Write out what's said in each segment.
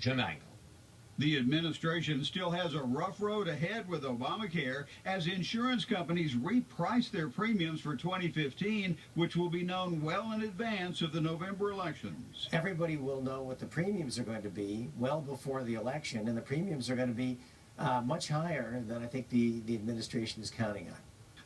tonight. The administration still has a rough road ahead with Obamacare as insurance companies reprice their premiums for 2015, which will be known well in advance of the November elections. Everybody will know what the premiums are going to be well before the election, and the premiums are going to be much higher than I think the administration is counting on.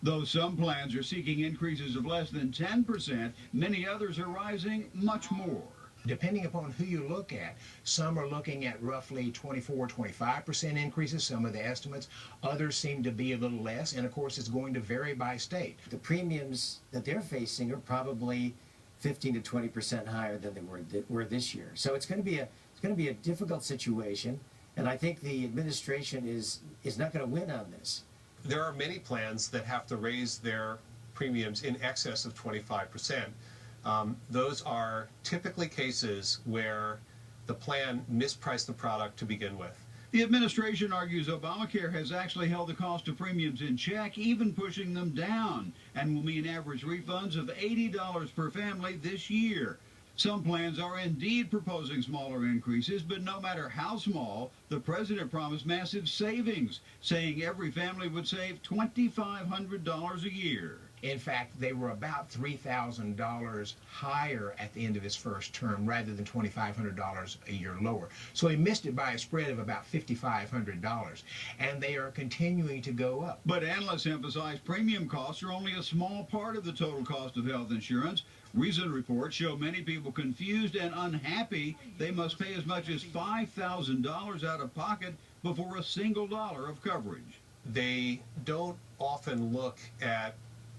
Though some plans are seeking increases of less than 10%, many others are rising much more. Depending upon who you look at, some are looking at roughly 24-25% increases, some of the estimates. Others seem to be a little less, and of course it's going to vary by state. The premiums that they're facing are probably 15 to 20% higher than they were this year. So it's going to be a difficult situation, and I think the administration is not going to win on this. There are many plans that have to raise their premiums in excess of 25%. Those are typically cases where the plan mispriced the product to begin with. The administration argues Obamacare has actually held the cost of premiums in check, even pushing them down, and will mean average refunds of $80 per family this year. Some plans are indeed proposing smaller increases, but no matter how small, the president promised massive savings, saying every family would save $2,500 a year. In fact, they were about $3,000 higher at the end of his first term rather than $2,500 a year lower. So he missed it by a spread of about $5,500. And they are continuing to go up. But analysts emphasize premium costs are only a small part of the total cost of health insurance. Recent reports show many people confused and unhappy they must pay as much as $5,000 out of pocket before a single dollar of coverage. They don't often look at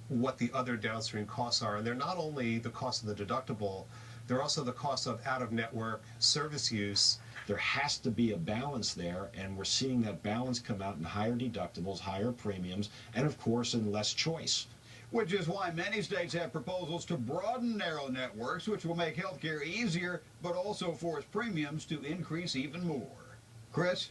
what the other downstream costs are, and they're not only the cost of the deductible, they're also the cost of out-of-network service use. There has to be a balance there, and we're seeing that balance come out in higher deductibles, higher premiums, and of course in less choice. Which is why many states have proposals to broaden narrow networks, which will make health care easier, but also force premiums to increase even more. Chris?